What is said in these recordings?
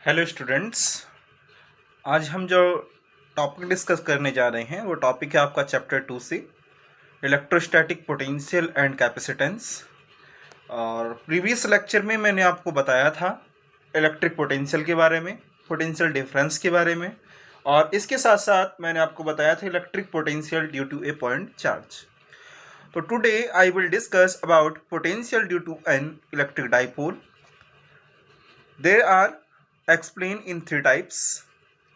Hello students. आज हम जो टॉपिक डिस्कस करने जा रहे हैं वो टॉपिक है आपका चैप्टर 2 से इलेक्ट्रोस्टैटिक पोटेंशियल एंड कैपेसिटेंस। और प्रीवियस लेक्चर में मैंने आपको बताया था इलेक्ट्रिक पोटेंशियल के बारे में, पोटेंशियल डिफरेंस के बारे में, और इसके साथ साथ मैंने आपको बताया था electric potential due to a point charge. तो today I will discuss about potential due to an electric dipole. There are explained in three types.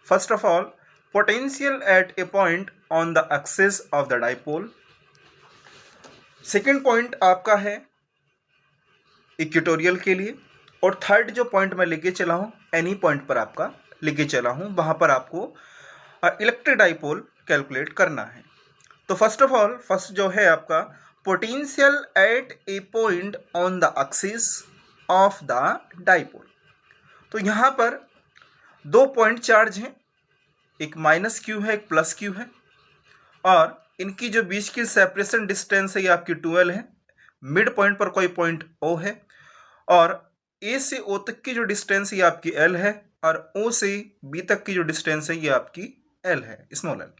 First of all, potential at a point on the axis of the dipole. Second point आपका है equatorial के लिए, और third जो point मैं लेके चला हूँ एनी पॉइंट पर आपका लेके चला हूँ, वहाँ पर आपको इलेक्ट्रिक डाइपोल कैलकुलेट करना है। तो फर्स्ट जो है आपका potential at a point on the axis of the dipole. तो यहाँ पर दो पॉइंट चार्ज हैं, एक माइनस क्यू है, एक प्लस क्यू है, और इनकी जो बीच की सेपरेशन डिस्टेंस है ये आपकी 12 है। मिड पॉइंट पर कोई पॉइंट ओ है, और ए से ओ तक की जो डिस्टेंस है ये आपकी एल है, और ओ से बी तक की जो डिस्टेंस है ये आपकी एल है, स्मॉल एल।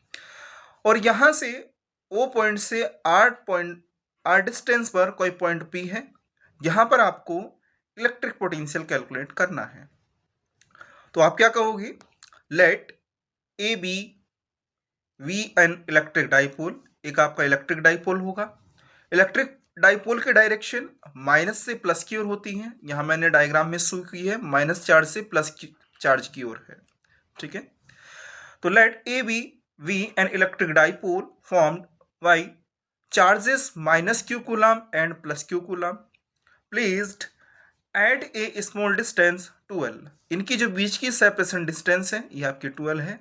और यहाँ से ओ पॉइंट से आर डिस्टेंस पर कोई पॉइंट पी है। यहाँ पर आपको इलेक्ट्रिक पोटेंशियल कैलकुलेट करना है। तो आप क्या कहोगे, let A B be an electric dipole. एक आपका इलेक्ट्रिक डाइपोल होगा। इलेक्ट्रिक डाइपोल की डायरेक्शन माइनस से प्लस की ओर होती है। यहां मैंने डायग्राम में शो की है, माइनस चार्ज से प्लस चार्ज की ओर है, ठीक है। तो let A B be an electric dipole formed by charges minus q coulomb and plus q coulomb placed at a small distance 12। इनकी जो बीच की सेपरेशन डिस्टेंस है ये आपकी 12 है।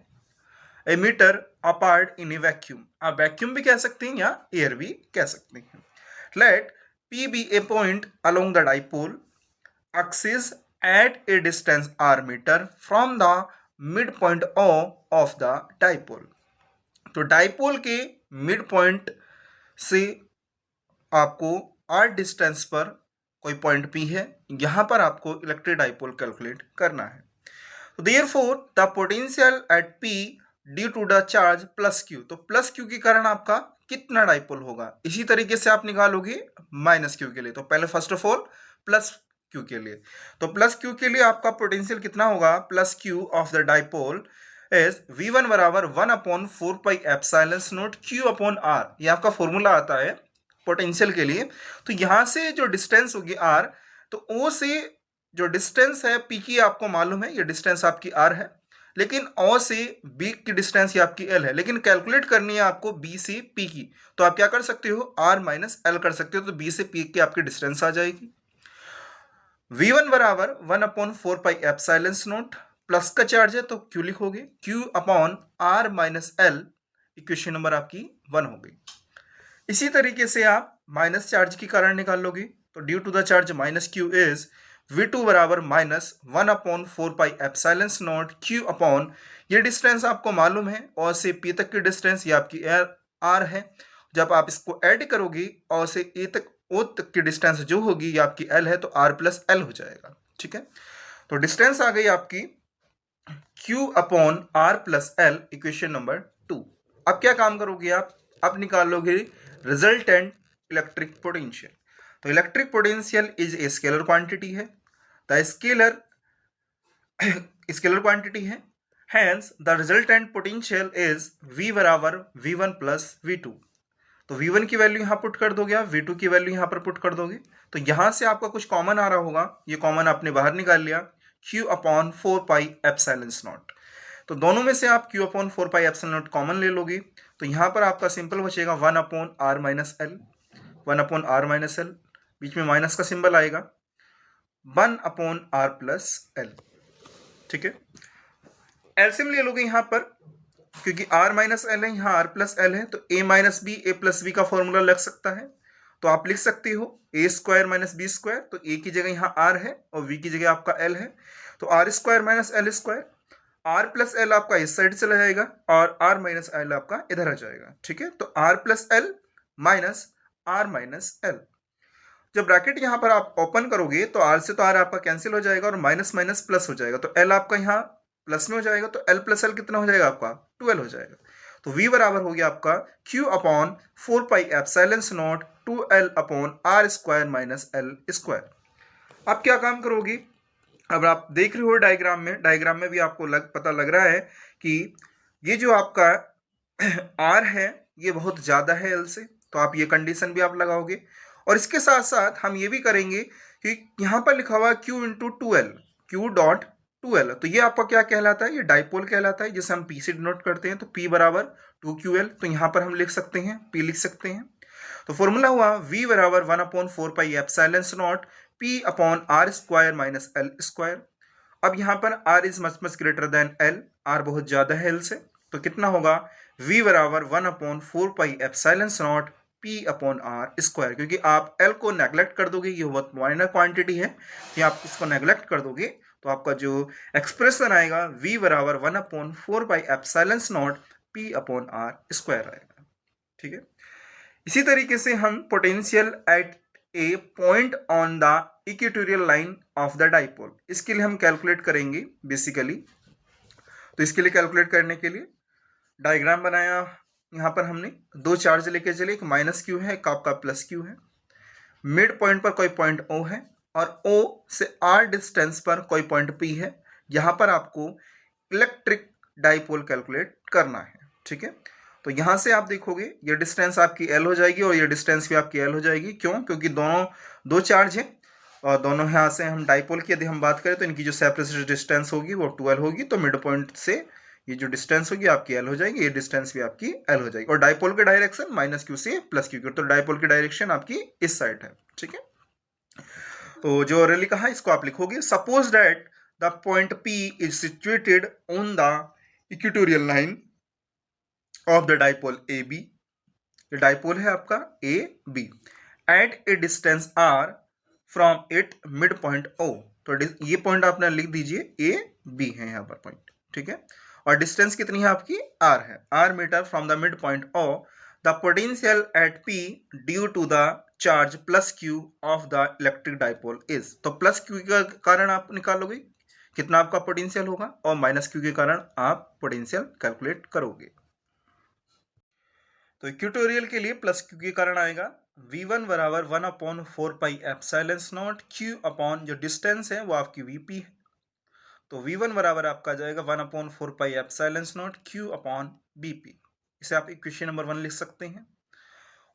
A metre apart in a vacuum, आप वैक्यूम भी कह सकते हैं या एयर भी कह सकते हैं। Let P be a point along the dipole axis at a distance r metre from the mid point O of the dipole. तो डाइपोल के मिड पॉइंट से आपको आर डिस्टेंस पर कोई पॉइंट पी है, यहां पर आपको इलेक्ट्रिक डाइपोल कैलकुलेट करना है। तो therefore the potential at P due to the charge plus q, तो प्लस क्यू के कारण आपका कितना डाइपोल होगा, इसी तरीके से आप निकालोगे माइनस क्यू के लिए। तो पहले first of all plus q के लिए, तो प्लस क्यू के लिए आपका पोटेंशियल कितना होगा, plus Q of the dipole is V1 बराबर 1/4πε0 Q अपॉन आर। ये आपका फॉर्मूला आता है पोटेंशियल के लिए। तो यहां से जो डिस्टेंस होगी आर, तो ओ से जो डिस्टेंस है पी की आपको मालूम है, ये डिस्टेंस आपकी आर है, लेकिन ओ से बी की डिस्टेंस ये आपकी एल है, लेकिन कैलकुलेट करनी है आपको बी से पी की। तो आप क्या कर सकते हो, आर माइनस एल कर सकते हो, तो बी से पी की आपकी डिस्टेंस आ जाएगी। V1 बराबर 1/4πε0, प्लस का चार्ज है तो क्यू लिखोगे, q upon r minus l, equation number आपकी 1 हो गई। इसी तरीके से आप माइनस चार्ज की कारण निकाल लोगे, तो due to the charge minus q is V2 बराबर माइनस 1/4πε0 क्यू अपॉन, ये डिस्टेंस आपको मालूम है, और से पी तक की डिस्टेंस ये आपकी आर है। जब आप इसको ऐड करोगे और से ए तक ओ तक की डिस्टेंस जो होगी ये आपकी एल है, तो आर प्लस एल हो जाएगा, ठीक है। तो डिस्टेंस आ गई आपकी Q upon r plus l, equation number 2। अब क्या काम करोगे आप, अब निकालोगे रिजल्टेंट इलेक्ट्रिक पोटेंशियल। तो electric potential is a scalar quantity है, द स्केलर क्वांटिटी है, hence the resultant potential is V बराबर V1 प्लस V2। तो V1 की वैल्यू यहाँ पुट कर दोगे आप, V2 की वैल्यू यहाँ पर पुट कर दोगे। तो यहाँ से आपका कुछ कॉमन आ रहा होगा, ये कॉमन आपने बाहर निकाल लिया, Q अपॉन 4πε0। तो दोनों में से आप Q अपॉन 4πε0 कॉमन ले लोगे, तो यहाँ पर आपका सिंपल बचेगा 1/r minus l, 1/r minus l, बीच में माइनस का सिंबल आएगा, 1/r प्लस एल, ठीक है। एलसीएम ले लोगे यहाँ पर, क्योंकि r माइनस एल है, यहाँ r प्लस एल है, तो a minus b a plus b का फॉर्मूला लग सकता है। तो आप लिख सकते हो a square minus b square, तो a की जगह यहाँ r है और v की जगह आपका l है, तो r square minus l square, r plus L आपका इस साइड चला जाएगा और r माइनस एल आपका इधर आ जाएगा, ठीक है। तो r plus L minus r minus L, जब ब्रैकेट यहाँ पर आप ओपन करोगे तो आर से तो आर आपका कैंसिल हो जाएगा और माइनस माइनस प्लस हो जाएगा, तो एल आपका यहाँ प्लस में हो जाएगा, तो एल प्लस एल कितना हो जाएगा आपका 12 हो जाएगा। तो v बराबर हो गया आपका q upon 4 pi epsilon nought 2l upon r square minus l square. अब क्या काम करोगी, अब आप देख रहे हो डायग्राम में भी आपको पता लग रहा है कि ये जो आपका r है ये बहुत ज़्यादा है l से, तो आप ये कंडीशन भी आप लगाओगे। और इसके साथ साथ हम ये भी करेंगे कि यहाँ पर लिखा हुआ q into two L, Q dot 2l, तो ये आपका क्या कहलाता है, ये डाइपोल कहलाता है, जिसे हम p से डिनोट करते हैं। तो p बराबर 2ql, तो यहाँ पर हम लिख सकते हैं p लिख सकते हैं। तो फॉर्मूला हुआ v बराबर 1/4 pi epsilon nought p upon r square minus l square. अब यहाँ पर r is much much greater than l, r बहुत ज्यादा है l से, तो कितना होगा v बराबर 1/4 pi epsilon nought p upon r square. क्योंकि आप l को नेग्लेक्ट कर दोगे, ये बहुत माइनर क्वांटिटी है, ये आप इसको नेग्लेक्ट कर दोगे तो आपका जो एक्सप्रेशन आएगा v बराबर 1/4 pi epsilon nought p upon r square आएगा। ठीक है, इसी तरीके से हम potential at a point on the equatorial line of the dipole, इसके लिए हम कैलकुलेट करेंगे बेसिकली। तो इसके लिए कैलकुलेट करने के लिए डायग्राम बनाया, यहाँ पर हमने दो चार्ज लेके चले, एक माइनस क्यू है, एक आपका प्लस क्यू है। मिड पॉइंट पर कोई पॉइंट ओ है और ओ से आर डिस्टेंस पर कोई पॉइंट पी है। यहाँ पर आपको इलेक्ट्रिक डाइपोल कैलकुलेट करना है। ठीक है, तो यहाँ से आप देखोगे ये डिस्टेंस आपकी एल हो जाएगी और ये डिस्टेंस भी आपकी एल हो जाएगी। क्यों? क्योंकि दोनों दो चार्ज हैं और दोनों यहाँ से हम डाइपोल की यदि हम बात करें तो इनकी जो सेपरेशन डिस्टेंस होगी वो 12 होगी, तो मिड पॉइंट से ये जो डिस्टेंस होगी आपकी एल हो जाएगी, ये डिस्टेंस भी आपकी एल हो जाएगी। और डाइपोल की डायरेक्शन माइनस क्यू से प्लस क्यू की, तो डाइपोल की डायरेक्शन आपकी इस साइड है। ठीक है, तो जो ऑलरेडी कहा इसको आप लिखोगे, suppose that the point P is situated on the equatorial line of the dipole A B, ये डाइपोल है आपका A B, at a distance r from it mid point O। तो ये पॉइंट आपने लिख दीजिए ए बी है यहाँ पर पॉइंट। ठीक है, और डिस्टेंस कितनी है आपकी r है, r metre from the mid point O। The potential at P due to the charge plus Q of the electric dipole is, तो प्लस Q के कारण आप निकालोगे कितना आपका पोटेंशियल होगा और माइनस Q के कारण आप पोटेंशियल कैलकुलेट करोगे। तो इक्वेटोरियल के लिए प्लस Q के कारण आएगा V1 बराबर 1/4 pi epsilon not Q upon जो डिस्टेंस है वो आपकी VP है, तो V1 बराबर आपका जाएगा 1/4 pi epsilon not Q upon BP। इसे आप इक्वेशन नंबर 1 लिख सकते हैं।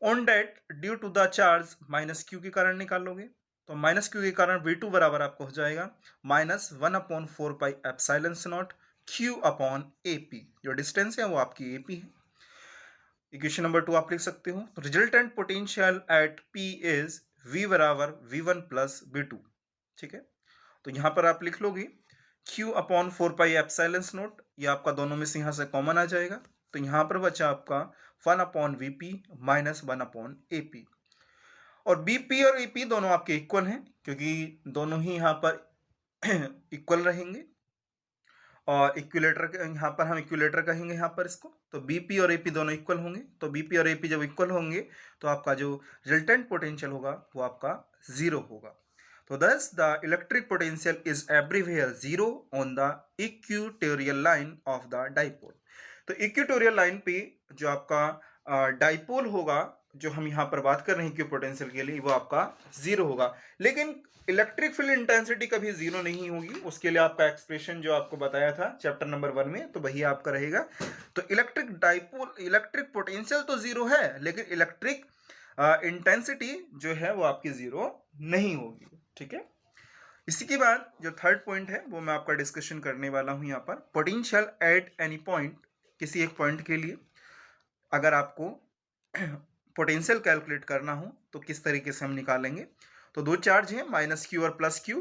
On that due to the charge minus Q के कारण निकालोगे, तो माइनस Q के कारण V2 बराबर आपको हो जाएगा minus 1/4 pi epsilon not Q upon AP, जो डिस्टेंस है वो आपकी AP है। इक्वेशन नंबर 2 आप लिख सकते हो, resultant potential at P is V बराबर V1 प्लस V2। ठीक है, तो यहाँ पर आप लिख लोगे Q upon 4 pi epsilon not, ये आपका दोनों में से यहाँ से कॉमन आ जाएगा, तो यहाँ पर बचा आपका 1/VP माइनस 1/AP। और BP और AP दोनों आपके इक्वल हैं क्योंकि दोनों ही यहाँ पर इक्वल रहेंगे, और इक्विलेटर यहाँ पर हम इक्विलेटर कहेंगे यहाँ पर इसको, तो BP और AP दोनों इक्वल होंगे। तो BP और AP जब इक्वल होंगे तो आपका जो रिजल्टेंट पोटेंशियल होगा वो आपका 0 होगा। तो thus the electric potential is everywhere 0 on the equatorial line of the dipole। तो इक्वेटोरियल लाइन पे जो आपका डाइपोल होगा, जो हम यहाँ पर बात कर रहे हैं पोटेंशियल के लिए, वो आपका 0 होगा। लेकिन इलेक्ट्रिक फील्ड इंटेंसिटी कभी 0 नहीं होगी, उसके लिए आपका एक्सप्रेशन जो आपको बताया था चैप्टर नंबर 1 में, तो वही आपका रहेगा। तो इलेक्ट्रिक डाइपोल इलेक्ट्रिक पोटेंशियल तो 0 है, लेकिन इलेक्ट्रिक इंटेंसिटी जो है वो आपकी 0 नहीं होगी। ठीक है, इसी के बाद जो थर्ड पॉइंट है वो मैं आपका डिस्कशन करने वाला हूं यहाँ पर, पोटेंशियल एट एनी पॉइंट, किसी एक पॉइंट के लिए अगर आपको पोटेंशियल कैलकुलेट करना हो तो किस तरीके से हम निकालेंगे। तो दो चार्ज हैं माइनस Q और plus Q,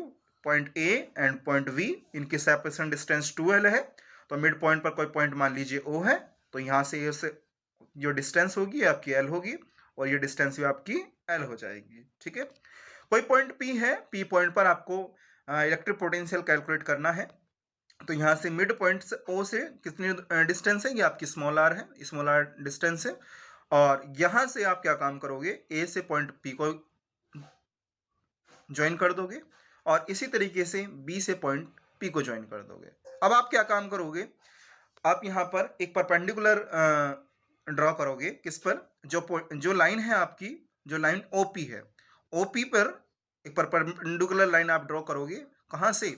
point A and point V, इनकी सेपरेशन डिस्टेंस 2L है। तो मिड पॉइंट पर कोई पॉइंट मान लीजिए O है, तो यहाँ से जो डिस्टेंस होगी आपकी L होगी और ये डिस्टेंस भी आपकी L हो जाएगी। ठीक है, कोई पॉइंट P है, P पॉइंट पर आपको इलेक्ट्रिक पोटेंशियल कैलकुलेट करना है। तो यहाँ से मिड पॉइंट से O से कितनी डिस्टेंस है, ये आपकी स्मॉल r है, स्मॉल r डिस्टेंस है। और यहाँ से आप क्या काम करोगे, A से पॉइंट P को ज्वाइन कर दोगे और इसी तरीके से बी से पॉइंट पी को ज्वाइन कर दोगे। अब आप क्या काम करोगे, आप यहाँ पर एक परपेंडिकुलर ड्रॉ करोगे, किस पर, जो लाइन है आपकी, जो लाइन ओपी है, ओपी पर एक परपेंडिकुलर लाइन आप ड्रॉ करोगे। कहाँ से,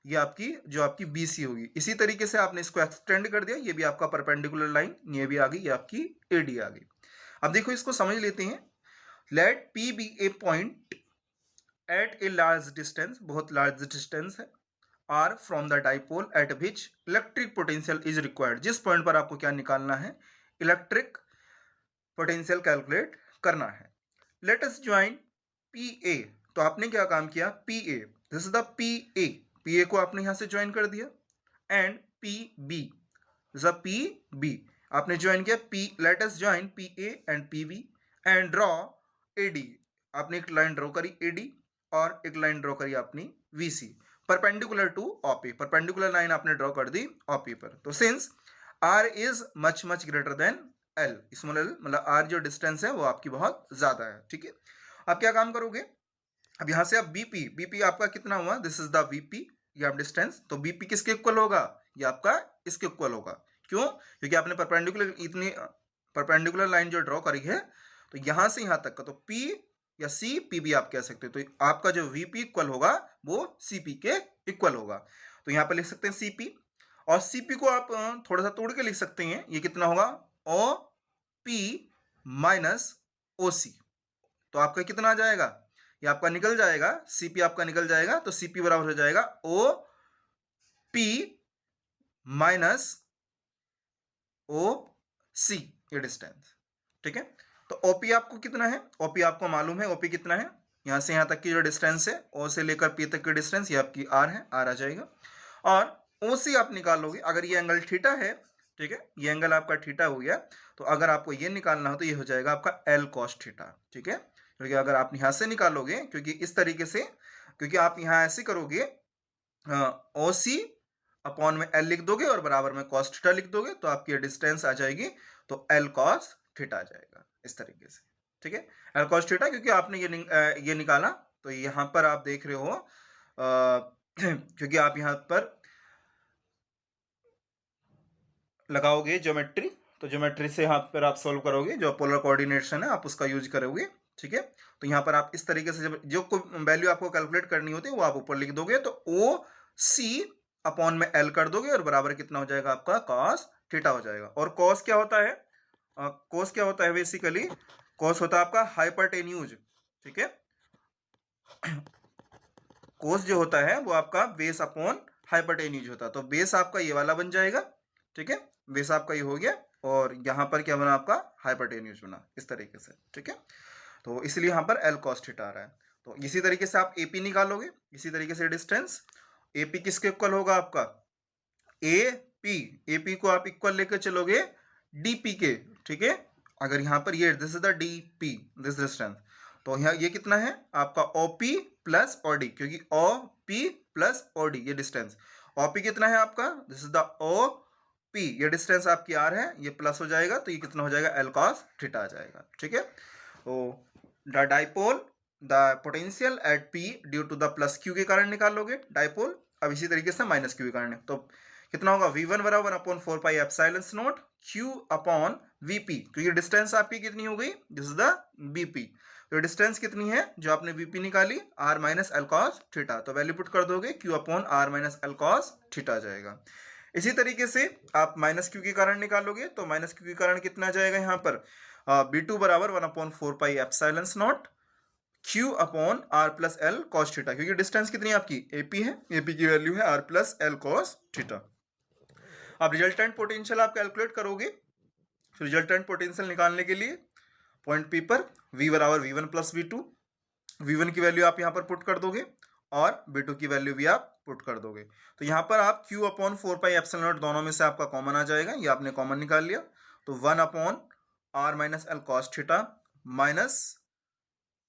ये आपकी जो आपकी बीसी होगी। इसी तरीके से आपने इसको एक्सटेंड कर दिया, ये भी आपका परपेंडिकुलर लाइन, ये भी आ गई, ये आपकी एडी आ गई। अब देखो इसको समझ लेते हैं। Let P be a point at a large distance, बहुत लार्ज डिस्टेंस है, r from the dipole at which electric potential is required. जिस पॉइंट पर आपको क्या निकालना है, इलेक्ट्रिक पोटेंशियल कैलकुलेट करना है। Let us join P A, तो आपने क्या काम किया, P A, this is the P A, P A को आपने यहां से ज्वाइन कर दिया, and P B, P B आपने ज्वाइन किया, P, let us join P A and P B and draw A D, आपने एक लाइन ड्रॉ करी ए डी और एक लाइन ड्रॉ करी आपने V C, perpendicular to OP, perpendicular line आपने ड्रॉ कर दी ओपी पर। तो since r is much much greater than l, small l, मतलब आर जो डिस्टेंस है वो आपकी बहुत ज्यादा है, ठीक है। अब क्या काम करोगे, अब यहां से आप बीपी, बीपी आपका कितना हुआ, दिस इज द बीपी, ये आप डिस्टेंस, तो बीपी किसके इक्वल होगा, ये आपका इसके इक्वल होगा। क्यों, क्योंकि आपने परपेंडिकुलर, इतनी परपेंडिकुलर लाइन जो ड्रॉ करी है, तो यहां से यहां तक का, तो पी या सी पी भी आप कह सकते हो, तो आपका जो वीपी इक्वल होगा वो सीपी के इक्वल होगा। तो यहां पर लिख सकते हैं सीपी, और सीपी को आप थोड़ा सा तोड़ के लिख सकते हैं, ये कितना होगा, ओ पी माइनस ओ सी, तो आपका कितना आ जाएगा, ये आपका निकल जाएगा, सीपी आपका निकल जाएगा, तो सीपी बराबर हो जाएगा ओ पी माइनस ओ सी, ये डिस्टेंस, ठीक है। तो ओपी आपको कितना है, ओपी आपको मालूम है, ओपी कितना है, यहां से यहां तक की जो डिस्टेंस है, ओ से लेकर पी तक की डिस्टेंस, ये आपकी आर है, आर आ जाएगा। और ओ सी आप निकालोगे, अगर ये एंगल थीटा है, ठीक है, ये एंगल आपका थीटा हो गया, तो अगर आपको ये निकालना हो तो ये हो जाएगा आपका एल कॉस थीटा, ठीक है। क्योंकि अगर आप यहां से निकालोगे, क्योंकि इस तरीके से, क्योंकि आप यहां ऐसे करोगे, ओ सी अपॉन में एल लिख दोगे और बराबर में कॉस थीटा लिख दोगे, तो आपकी डिस्टेंस आ जाएगी, तो एल कॉस थीटा आ जाएगा इस तरीके से, ठीक है, एल कॉस थीटा। क्योंकि आपने ये निकाला, तो यहां पर आप देख रहे हो, क्योंकि आप यहां पर लगाओगे ज्योमेट्री, तो ज्योमेट्री से यहाँ पर आप सॉल्व करोगे, जो पोलर कोऑर्डिनेशन है आप उसका यूज करोगे, ठीक है। तो यहाँ पर आप इस तरीके से जब जो कोई वैल्यू आपको कैलकुलेट करनी होती है वो आप ऊपर लिख दोगे, तो ओ सी अपॉन में एल कर दोगे और बराबर कितना हो जाएगा आपका कॉस थीटा हो जाएगा। और कॉस क्या होता है, कॉस क्या होता है बेसिकली, कॉस होता है आपका हाइपरटेन्यूज, ठीक है। कॉस जो होता है वो आपका बेस अपॉन हाइपरटेन्यूज होता है, तो बेस आपका ये वाला बन जाएगा, ठीक है, बेस आपका ये हो गया, और यहां पर क्या बना आपका हाइपरटेन्यूज बना इस तरीके से, ठीक है। तो इसलिए यहां पर एल कॉस थीटा आ रहा है। तो इसी तरीके से आप एपी निकालोगे, इसी तरीके से डिस्टेंस एपी किसके इक्वल होगा आपका, एपी, एपी को आप इक्वल लेकर चलोगे डीपी के, ठीक है। अगर यहां पर ये this is the DP, this distance, तो यहाँ ये कितना है आपका ओपी प्लस ओडी, क्योंकि ओपी प्लस ओडी ये डिस्टेंस, ओपी कितना है आपका, this is the O P, ये डिस्टेंस आपकी आर है, ये प्लस हो जाएगा, तो ये कितना हो जाएगा, एल कॉस थीटा आ जाएगा, ठीक है। तो the dipole, the potential at P due to the plus q के कारण निकालोगे डाइपोल। अब इसी तरीके से माइनस क्यू के कारण, तो कितना होगा, v1 बराबर upon 4 pi epsilon not q upon vp, क्योंकि डिस्टेंस आपकी कितनी हो गई, दिस इज द bp, तो डिस्टेंस कितनी है जो आपने vp निकाली, r minus l cos theta, तो वैल्यू पुट कर दोगे q upon r minus l cos theta आ जाएगा। इसी तरीके से आप माइनस क्यू के कारण निकालोगे, तो माइनस क्यू के कारण कितना जाएगा यहाँ पर, b2 बराबर 1 upon 4 pi epsilon not q upon r plus l cos theta, क्योंकि डिस्टेंस कितनी है आपकी AP है, AP की वैल्यू है r plus l cos theta. अब रिजल्टेंट पोटेंशियल आप कैलकुलेट करोगे, रिजल्टेंट पोटेंशियल निकालने के लिए पॉइंट P पर V बराबर V1 प्लस V2, V1 की वैल्यू आप यहाँ पर पुट कर दोगे और V2 की वैल्यू भी आप पुट कर दोगे। तो यहाँ पर आप Q upon 4 pi epsilon not दोनों में से आपका कॉमन आ जाएगा, ये आपने कॉमन निकाल लिया, तो 1 upon r minus l cos theta, minus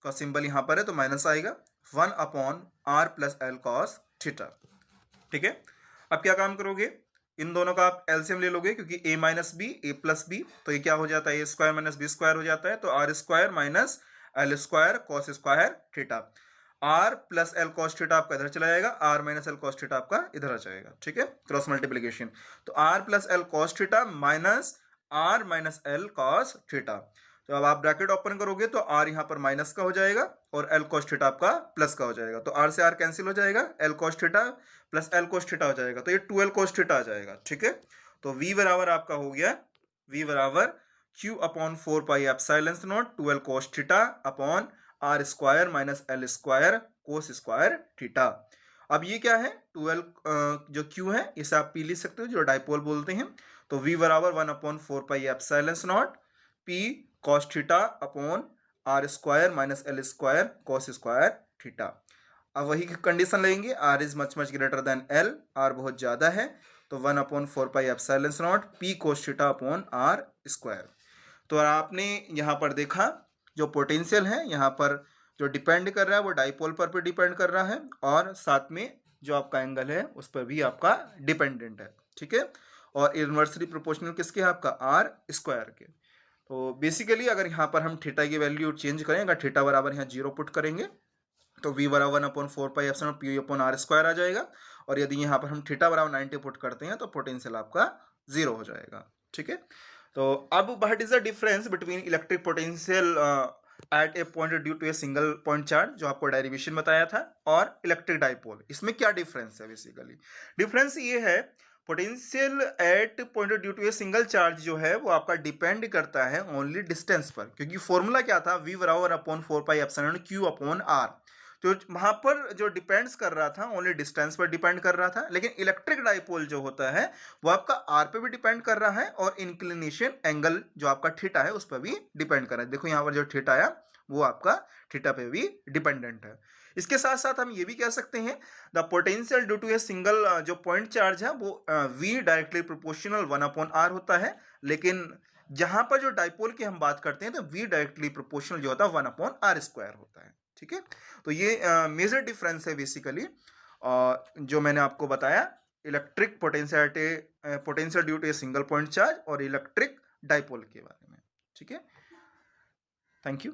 का सिंबल यहाँ पर है तो माइनस आएगा, 1 upon r plus l cos theta, ठीक है। अब क्या काम करोगे, इन दोनों का आप एलसीएम ले लोगे, क्योंकि a minus b a plus b, तो ये क्या हो जाता है, a square minus b square हो जाता है, तो r square minus l square cos square theta, r plus l cos theta आपका इधर चला जाएगा, r minus l cos theta आपका इधर आ जाएगा, ठीक है, क्रॉस मल्टीप्लीकेशन। तो r plus l cos theta minus r minus l cos theta. तो अब आप ब्रैकेट ओपन करोगे तो आर यहाँ पर माइनस का हो जाएगा और एल कॉस थीटा आपका प्लस का हो जाएगा। तो आर से आर कैंसिल हो जाएगा, L cos theta plus l cos theta हो जाएगा, तो ये 2l कॉस थीटा आ जाएगा, ठीक है। तो v बराबर आपका हो गया, v बराबर q upon 4 pi epsilon nought 2l cos theta upon r square minus l square cos square theta. अब ये क्या है, 12 जो q है इसे आप p लिख सकते हो, जो डाइपोल बोलते हैं। तो v बराबर 1 upon 4 pi epsilon nought p cos theta upon r square minus l square cos square theta. अब वही कंडीशन लेंगे, r is much much greater than l, r बहुत ज्यादा है, तो 1 upon 4 pi epsilon nought p cos theta upon r square. तो आपने यहाँ पर देखा जो पोटेंशियल है यहाँ पर जो डिपेंड कर रहा है वो डाइपोल पर डिपेंड कर रहा है, और साथ में जो आपका एंगल है उस पर भी आपका डिपेंडेंट है, ठीक है। और इनवर्सली प्रोपोर्शनल किसके है, आपका आर स्क्वायर के। तो बेसिकली अगर यहाँ पर हम थीटा की वैल्यू चेंज करें, अगर थीटा बराबर यहाँ 0 पुट करेंगे तो v बराबर 1 upon 4 pi epsilon p upon r square आ जाएगा, और यदि यहाँ पर हम थीटा बराबर 90 पुट करते हैं तो पोटेंशियल आपका 0 हो जाएगा, ठीक है। तो अब what is the difference between electric potential at a point due to a single point charge, जो आपको डेरिवेशन बताया था, और इलेक्ट्रिक डाइपोल, इसमें क्या डिफरेंस है। बेसिकली डिफरेंस ये है, potential at point due to a single charge जो है वो आपका डिपेंड करता है ओनली डिस्टेंस पर, क्योंकि फॉर्मूला क्या था, v बराबर upon 4 pi epsilon q upon r। तो वहां पर जो डिपेंड्स कर रहा था ओनली डिस्टेंस पर डिपेंड कर रहा था, लेकिन इलेक्ट्रिक डाइपोल जो होता है वो आपका आर पे भी डिपेंड कर रहा है और इंक्लिनेशन एंगल जो आपका थीटा है उस पर भी डिपेंड कर रहा है। देखो यहाँ पर जो थीटा आया वो आपका थीटा पे भी डिपेंडेंट है। इसके साथ साथ हम ये भी कह सकते हैं the potential due to a single जो पॉइंट चार्ज है वो v directly proportional 1 upon r होता है, लेकिन जहां पर जो डाइपोल की हम बात करते हैं तो v डायरेक्टली प्रोपोर्शनल जो होता है 1 अपॉन r स्क्वायर होता है, ठीक है। तो ये मेजर डिफरेंस है बेसिकली जो मैंने आपको बताया, electric potential due to a single point charge और इलेक्ट्रिक डाइपोल के बारे में, ठीक है। Thank you.